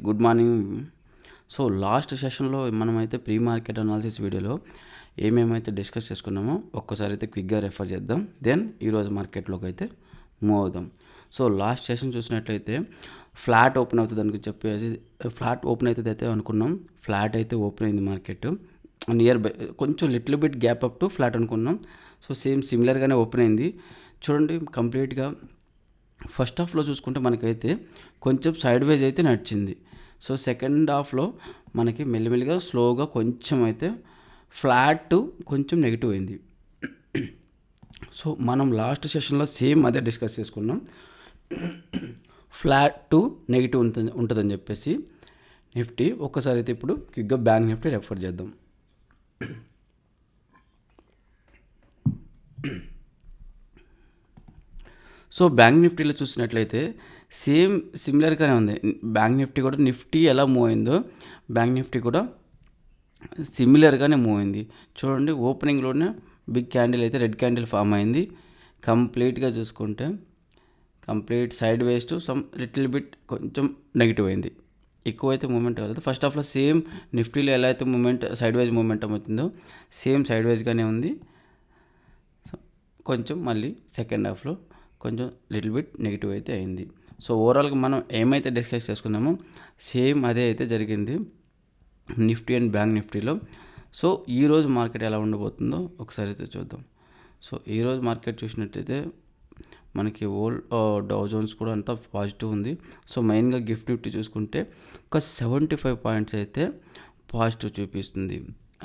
Good morning. So last సెషన్లో మనమైతే pre market analysis వీడియోలో ఏమేమైతే డిస్కస్ చేసుకున్నామో ఒక్కసారి అయితే క్విక్గా రెఫర్ చేద్దాం. దెన్ ఈరోజు మార్కెట్లోకి అయితే మూవ్ అవుదాం. సో లాస్ట్ సెషన్ చూసినట్లయితే ఫ్లాట్ ఓపెన్ అవుతుంది అని చెప్పేసి ఫ్లాట్ ఓపెన్ అవుతుంది అయితే అనుకున్నాం. ఫ్లాట్ అయితే ఓపెన్ అయింది మార్కెట్ నియర్ బై, కొంచెం little bit gap up to flat అనుకున్నాం. సో సేమ్ సిమిలర్గానే ఓపెన్ అయింది. చూడండి కంప్లీట్గా ఫస్ట్ హాఫ్లో చూసుకుంటే మనకైతే కొంచెం సైడ్ వేజ్ అయితే నడిచింది. సో సెకండ్ హాఫ్లో మనకి మెల్లిమెల్లిగా స్లోగా కొంచెం అయితే ఫ్లాట్ కొంచెం నెగిటివ్ అయింది. సో మనం లాస్ట్ సెషన్లో సేమ్ అదే డిస్కస్ చేసుకున్నాం. ఫ్లాట్ టు నెగిటివ్ ఉంటుందని చెప్పేసి నిఫ్టీ ఒక్కసారి అయితే ఇప్పుడు క్విక్గా బ్యాంక్ నిఫ్టీ రెఫర్ చేద్దాం. సో బ్యాంక్ నిఫ్టీలో చూసినట్లయితే సేమ్ సిమిలర్గానే ఉంది. బ్యాంక్ నిఫ్టీ కూడా నిఫ్టీ ఎలా మూవ్ అయిందో బ్యాంక్ నిఫ్టీ కూడా సిమిలర్గానే మూవ్ అయింది. చూడండి ఓపెనింగ్లోనే బిగ్ క్యాండిల్ అయితే రెడ్ క్యాండిల్ ఫామ్ అయింది. కంప్లీట్గా చూసుకుంటే complete side ways to some little bit కొంచెం నెగిటివ్ అయింది. ఎక్కువైతే మూమెంట్ అవ్వలేదు. ఫస్ట్ హాఫ్లో సేమ్ నిఫ్టీలో ఎలా అయితే మూమెంట్ సైడ్ వైజ్ మూమెంట్ అవుతుందో సేమ్ సైడ్ వైజ్గానే ఉంది. సో కొంచెం మళ్ళీ సెకండ్ హాఫ్లో కొంచెం లిటిల్ బిట్ నెగిటివ్ అయితే అయింది. సో ఓవరాల్గా మనం ఏమైతే డిస్కస్ చేసుకున్నామో సేమ్ అదే అయితే జరిగింది నిఫ్టీ అండ్ బ్యాంక్ నిఫ్టీలో. సో ఈరోజు మార్కెట్ ఎలా ఉండబోతుందో ఒకసారి అయితే చూద్దాం. సో ఈరోజు మార్కెట్ చూసినట్టయితే మనకి డౌ జోన్స్ కూడా అంతా పాజిటివ్ ఉంది. సో మెయిన్గా గిఫ్ట్ నిఫ్టీ చూసుకుంటే ఒక 75 పాయింట్స్ అయితే పాజిటివ్ చూపిస్తుంది.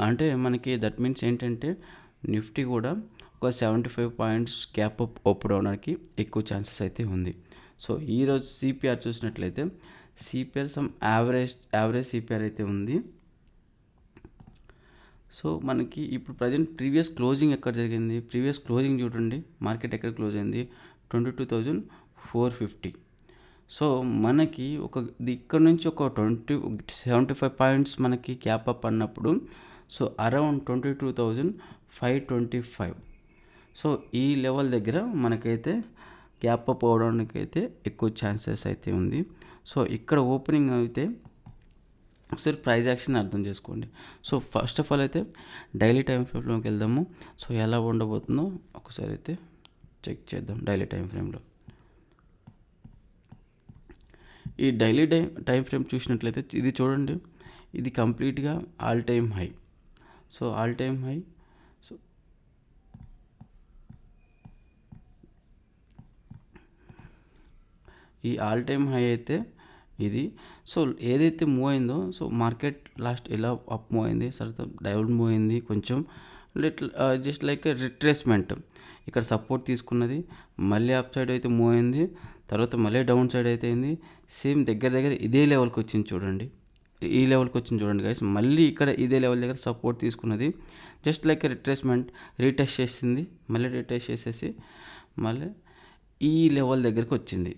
అంటే మనకి దట్ మీన్స్ ఏంటంటే నిఫ్టీ కూడా ఒక 75 పాయింట్స్ గ్యాప్ అప్ ఓపెన్ అవడానికి ఎక్కువ ఛాన్సెస్ అయితే ఉంది. సో ఈరోజు సిపిఆర్ చూసినట్లయితే సిపిఆర్ సమ్ యావరేజ్ సిపిఆర్ అయితే ఉంది. సో మనకి ఇప్పుడు ప్రజెంట్ ప్రీవియస్ క్లోజింగ్ ఎక్కడ జరిగింది, ప్రీవియస్ క్లోజింగ్ చూడండి మార్కెట్ ఎక్కడ క్లోజ్ అయింది 22,450. సో మనకి ఇక్కడ నుంచి ఒక 75 పాయింట్స్ మనకి గ్యాప్ అప్ అన్నప్పుడు సో అరౌండ్ 22,525. సో ఈ లెవెల్ దగ్గర మనకైతే గ్యాప్ అప్ అవడానికి అయితే ఎక్కువ ఛాన్సెస్ అయితే ఉంది. సో ఇక్కడ ఓపెనింగ్ అయితే ఒకసారి ప్రైస్ యాక్షన్ అర్థం చేసుకోండి. సో ఫస్ట్ ఆఫ్ ఆల్ అయితే డైలీ టైం ఫ్రేమ్లోకి వెళ్దాము. సో ఎలా ఉండబోతుందో ఒకసారి అయితే చెక్ చేద్దాం. డైలీ టైం ఫ్రేమ్లో ఈ డైలీ టైం ఫ్రేమ్ చూసినట్లయితే ఇది చూడండి, ఇది కంప్లీట్గా all time high. So all time high. So ఈ ఆల్ టైమ్ హై అయితే ఇది. సో ఏదైతే మూవ్ అయిందో సో మార్కెట్ లాస్ట్ ఎలా అప్ మూవ్ అయింది, తర్వాత డౌన్ మూవ్ అయింది, కొంచెం జస్ట్ లైక్ రిట్రేస్మెంట్. ఇక్కడ సపోర్ట్ తీసుకున్నది, మళ్ళీ అప్ సైడ్ అయితే మూవ్ అయింది, తర్వాత మళ్ళీ డౌన్ సైడ్ అయితే అయింది. సేమ్ దగ్గర ఇదే లెవెల్కి వచ్చింది చూడండి, ఈ లెవెల్కి వచ్చింది చూడండి గైస్. మళ్ళీ ఇక్కడ ఇదే లెవెల్ దగ్గర సపోర్ట్ తీసుకున్నది, జస్ట్ లైక్ రిట్రేస్మెంట్, రీటెస్ట్ చేసింది, మళ్ళీ రీటెస్ట్ చేసేసి మళ్ళీ ఈ లెవెల్ దగ్గరికి వచ్చింది.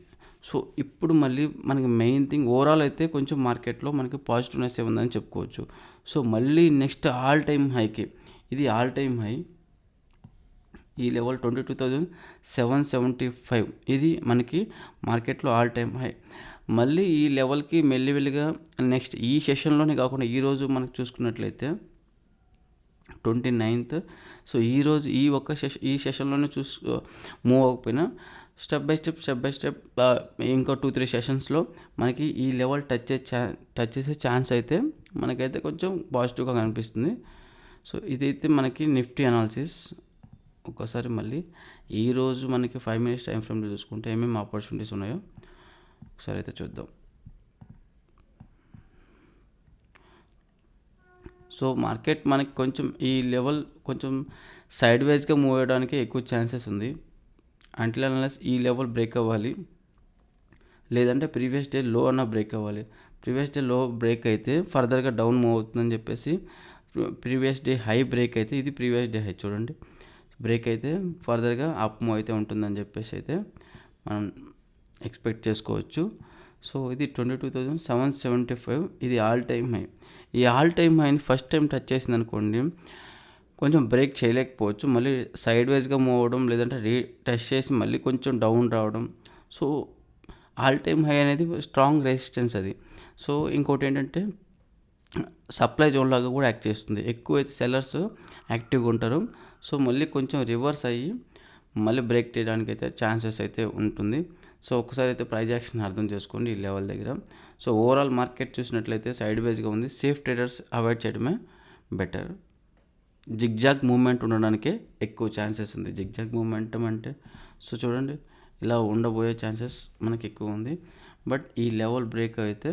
సో ఇప్పుడు మళ్ళీ మనకి మెయిన్ థింగ్ ఓవరాల్ అయితే కొంచెం మార్కెట్లో మనకి పాజిటివ్నెస్ ఉందని చెప్పుకోవచ్చు. సో మళ్ళీ నెక్స్ట్ ఆల్ టైమ్ హైకి, ఇది ఆల్ టైమ్ హై, ఈ లెవెల్ 22,775 ఇది మనకి మార్కెట్లో ఆల్ టైమ్ హై. మళ్ళీ ఈ లెవెల్కి మెల్లిగా నెక్స్ట్ ఈ సెషన్లోనే కాకుండా ఈరోజు మనకు చూసుకున్నట్లయితే 29th. సో ఈరోజు ఈ సెషన్లోనే మూవ్ అవ్వకపోయినా స్టెప్ బై స్టెప్ ఇంకో 2-3 సెషన్స్లో మనకి ఈ లెవెల్ టచ్ చేసే ఛాన్స్ అయితే మనకైతే కొంచెం పాజిటివ్గా కనిపిస్తుంది. సో ఇదైతే మనకి నిఫ్టీ అనాలిసిస్. ఒక్కసారి మళ్ళీ ఈరోజు మనకి 5 minutes టైం ఫ్రేమ్లో చూసుకుంటే ఏమేమి ఆపర్చునిటీస్ ఉన్నాయో ఒకసారి అయితే చూద్దాం. సో మార్కెట్ మనకి కొంచెం ఈ లెవెల్ కొంచెం సైడ్ వైజ్గా మూవ్ అవ్వడానికి ఎక్కువ ఛాన్సెస్ ఉంది. అంటిల్ అన్లెస్ ఈ లెవెల్ బ్రేక్ అవ్వాలి, లేదంటే ప్రీవియస్ డే లో అన్న బ్రేక్ అవ్వాలి. ప్రీవియస్ డే లో బ్రేక్ అయితే ఫర్దర్గా డౌన్ మూవ్ అవుతుందని చెప్పేసి ప్రీవియస్ డే హై బ్రేక్ అయితే, ఇది ప్రీవియస్ డే హై చూడండి, బ్రేక్ అయితే ఫర్దర్గా అప్ మూవ్ అయితే ఉంటుందని చెప్పేసి అయితే మనం ఎక్స్పెక్ట్ చేసుకోవచ్చు. సో ఇది 22,775, ఇది ఆల్ టైమ్ హై. ఈ ఆల్ టైమ్ హైని ఫస్ట్ టైం టచ్ చేసింది అనుకోండి కొంచెం బ్రేక్ చేయలేకపోవచ్చు, మళ్ళీ సైడ్ వైజ్గా మూవ్ అవ్వడం, లేదంటే టెస్ట్ చేసి మళ్ళీ కొంచెం డౌన్ రావడం. సో ఆల్ టైమ్ హై అనేది స్ట్రాంగ్ రెసిస్టెన్స్ అది. సో ఇంకోటి ఏంటంటే సప్లై జోన్ లాగా కూడా యాక్ట్ చేస్తుంది. ఎక్కువైతే సెల్లర్స్ యాక్టివ్గా ఉంటారు. సో మళ్ళీ కొంచెం రివర్స్ అయ్యి మళ్ళీ బ్రేక్ చేయడానికి అయితే ఛాన్సెస్ అయితే ఉంటుంది. సో ఒకసారి అయితే ప్రైజ్ యాక్షన్ అర్థం చేసుకోండి ఈ లెవెల్ దగ్గర. సో ఓవరాల్ మార్కెట్ చూసినట్లయితే సైడ్ వేస్గా ఉంది. సేఫ్ ట్రేడర్స్ అవాయిడ్ చేయడమే బెటర్. జిగ్జాగ్ మూమెంట్ ఉండడానికే ఎక్కువ ఛాన్సెస్ ఉంది. జిగ్జాగ్ మూమెంటం అంటే సో చూడండి ఇలా ఉండబోయే ఛాన్సెస్ మనకి ఎక్కువ ఉంది. బట్ ఈ లెవెల్ బ్రేక్ అయితే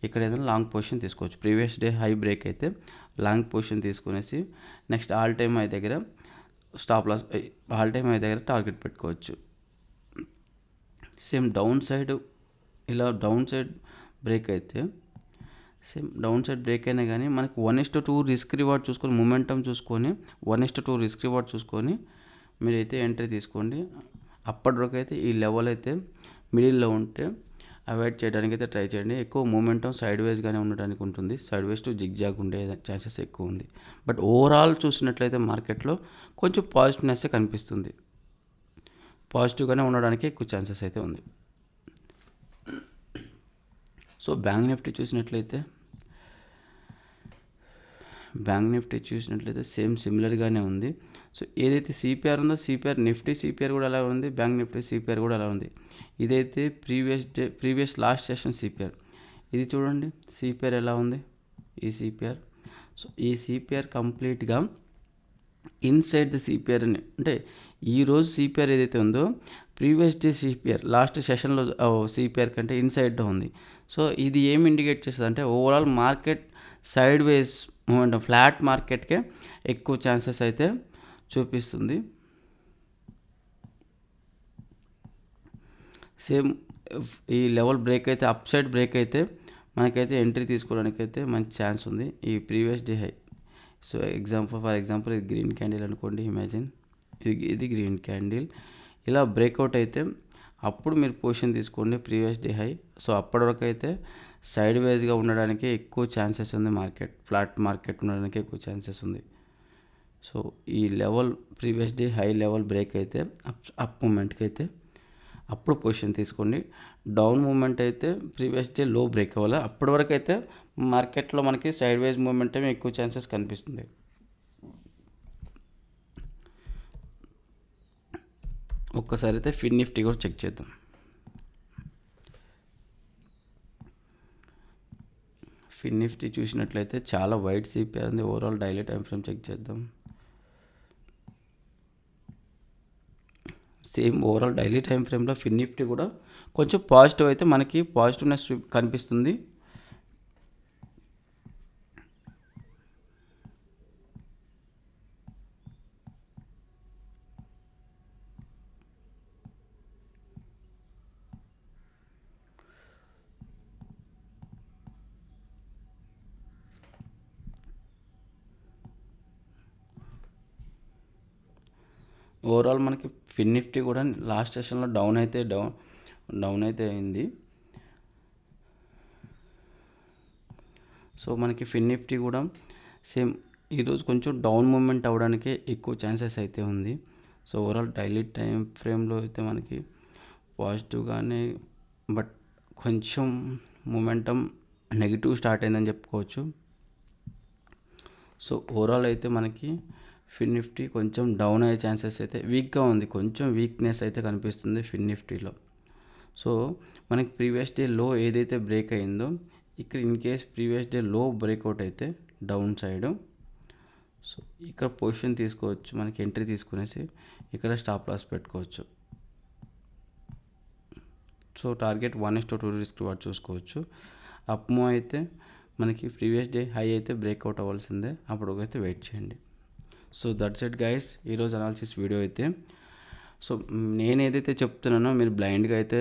ఇక్కడ ఏదైనా లాంగ్ పొజిషన్ తీసుకోవచ్చు. ప్రీవియస్ డే హై బ్రేక్ అయితే లాంగ్ పొజిషన్ తీసుకునేసి నెక్స్ట్ ఆల్ టైమ్ హై దగ్గర stop loss, all time high దగ్గర టార్గెట్ పెట్టుకోవచ్చు. సేమ్ డౌన్ సైడ్ ఇలా డౌన్ సైడ్ బ్రేక్ అయితే సేమ్ డౌన్ సైడ్ బ్రేక్ అయినా కానీ మనకి 1:2 రిస్క్ రివార్డ్ చూసుకొని మొమెంటం చూసుకొని 1:2 రిస్క్ రివార్డ్ చూసుకొని మీరైతే ఎంట్రీ తీసుకోండి. అప్పటివరకు అయితే ఈ లెవెల్ అయితే మిడిల్లో ఉంటే అవాయిడ్ చేయడానికి అయితే ట్రై చేయండి. ఎక్కువ మూమెంటం సైడ్ వేస్గానే ఉండడానికి ఉంటుంది. సైడ్ వేస్ టు జిగ్జాగ్ ఉండే ఛాన్సెస్ ఎక్కువ ఉంది. బట్ ఓవరాల్ చూసినట్లయితే మార్కెట్లో కొంచెం పాజిటివ్నెస్ కనిపిస్తుంది. పాజిటివ్గానే ఉండడానికి ఎక్కువ ఛాన్సెస్ అయితే ఉంది. సో బ్యాంక్ నిఫ్టీ చూసినట్లయితే సేమ్ సిమిలర్గానే ఉంది. సో ఏదైతే సిపిఆర్ ఉందో నిఫ్టీ సిపిఆర్ కూడా అలా ఉంది, బ్యాంక్ నిఫ్టీ సిపిఆర్ కూడా అలా ఉంది. ఇదైతే ప్రీవియస్ లాస్ట్ సెషన్ సిపిఆర్. ఇది చూడండి సిపిఆర్ ఎలా ఉంది ఈ సిపిఆర్. సో ఈ సిపిఆర్ కంప్లీట్గా ఇన్సైడ్ ది సిపిఆర్ అని, అంటే ఈరోజు సిపిఆర్ ఏదైతే ఉందో ప్రీవియస్ డే సిపిఆర్ లాస్ట్ సెషన్లో సిపిఆర్ కంటే ఇన్సైడ్లో ఉంది. సో ఇది ఏం ఇండికేట్ చేస్తుంది అంటే overall market sideways movement, flat మార్కెట్కే ఎక్కువ ఛాన్సెస్ అయితే చూపిస్తుంది. సేమ్ ఈ లెవెల్ బ్రేక్ అయితే అప్ సైడ్ బ్రేక్ అయితే మనకైతే ఎంట్రీ తీసుకోవడానికి అయితే మంచి ఛాన్స్ ఉంది ఈ previous day high. So for example ఇది గ్రీన్ క్యాండిల్ అనుకోండి, ఇమాజిన్ ఇది గ్రీన్ క్యాండిల్. ఇలా బ్రేక్అవుట్ అయితే అప్పుడు మీరు పొజిషన్ తీసుకోండి ప్రీవియస్ డే హై. సో అప్పటి వరకు అయితే సైడ్ వైజ్గా ఉండడానికి ఎక్కువ ఛాన్సెస్ ఉంది. ఫ్లాట్ మార్కెట్ ఉండడానికి ఎక్కువ ఛాన్సెస్ ఉంది. సో ఈ level previous day high level break అయితే అప్ మూమెంట్కి అయితే అప్పుడు పొజిషన్ తీసుకోండి. డౌన్ మూమెంట్ అయితే ప్రీవియస్ డే లో బ్రేక్ అవ్వాలి. అప్పటి వరకు అయితే మార్కెట్లో మనకి సైడ్ వైజ్ మూమెంట్ ఎక్కువ ఛాన్సెస్ కనిపిస్తుంది. ఒక్కసారి అయితే ఫిన్ నిఫ్టీ కూడా చెక్ చేద్దాం. ఫిన్ నిఫ్టీ చూసినట్లయితే చాలా వైడ్ సిపిఆర్ ఉంది. Overall daily time frame check చేద్దాం. సేమ్ ఓవరాల్ డైలీ టైం ఫ్రేమ్లో ఫిన్ నిఫ్టీ కూడా కొంచెం పాజిటివ్ అయితే మనకి పాజిటివ్నెస్ కనిపిస్తుంది. ఓవరాల్ మనకి ఫిన్ నిఫ్టీ కూడా లాస్ట్ సెషన్లో డౌన్ అయితే అయింది. సో మనకి ఫిన్ నిఫ్టీ కూడా సేమ్ ఈరోజు కొంచెం డౌన్ మూమెంట్ అవ్వడానికి ఎక్కువ ఛాన్సెస్ అయితే ఉంది. సో ఓవరాల్ డైలీ టైం ఫ్రేమ్లో అయితే మనకి పాజిటివ్గానే, బట్ కొంచెం మూమెంటం నెగిటివ్ స్టార్ట్ అయిందని చెప్పుకోవచ్చు. సో ఓవరాల్ అయితే మనకి ఫిన్ నిఫ్టీ కొంచెం డౌన్ అయ్యే ఛాన్సెస్ అయితే వీక్గా ఉంది. కొంచెం వీక్నెస్ అయితే కనిపిస్తుంది ఫిన్ నిఫ్టీలో. సో మనకి ప్రీవియస్ డే లో ఏదైతే బ్రేక్ అయిందో ఇక్కడ ఇన్ కేస్ ప్రీవియస్ డే లో బ్రేక్అవుట్ అయితే డౌన్ సైడ్, సో ఇక్కడ పొజిషన్ తీసుకోవచ్చు. మనకి ఎంట్రీ తీసుకునేసి ఇక్కడ స్టాప్ లాస్ పెట్టుకోవచ్చు. సో టార్గెట్ 1:2 రిస్క్ రివార్డ్ చూసుకోవచ్చు. అప్ మూవ్ అయితే మనకి ప్రీవియస్ డే హై అయితే బ్రేక్అవుట్ అవ్వాల్సిందే, అప్పుడు అయితే వెయిట్ చేయండి. సో దట్స్ ఇట్ గైస్, ఈరోజు అనాలిసిస్ వీడియో అయితే. సో నేను ఏదైతే చెప్తున్నానో మీరు బ్లైండ్గా అయితే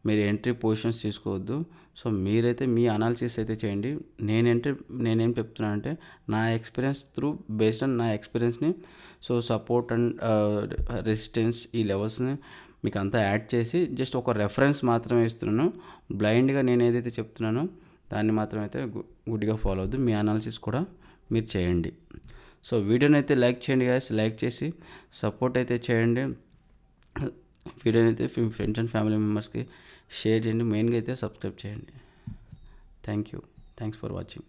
మీరు ఎంట్రీ పొజిషన్స్ తీసుకోవద్దు. సో మీరైతే మీ అనాలిసిస్ అయితే చేయండి. నేనేం చెప్తున్నానంటే నా ఎక్స్పీరియన్స్ బేస్డ్ ఆన్ నా ఎక్స్పీరియన్స్ని, సో సపోర్ట్ అండ్ రెసిస్టెన్స్ ఈ లెవెల్స్ని మీకు అంతా యాడ్ చేసి జస్ట్ ఒక రెఫరెన్స్ మాత్రమే ఇస్తున్నాను. బ్లైండ్గా నేను ఏదైతే చెప్తున్నానో దాన్ని మాత్రం అయితే గుడ్డిగా ఫాలో అవుద్దు. మీ అనాలిసిస్ కూడా మీరు చేయండి. సో వీడియోని అయితే లైక్ చేయండి గైస్, లైక్ చేసి సపోర్ట్ అయితే చేయండి. వీడియోని అయితే ఫ్రెండ్స్ అండ్ ఫ్యామిలీ మెంబర్స్కి షేర్ చేయండి, మెయిన్గా అయితే సబ్స్క్రైబ్ చేయండి. Thank you. Thanks for watching.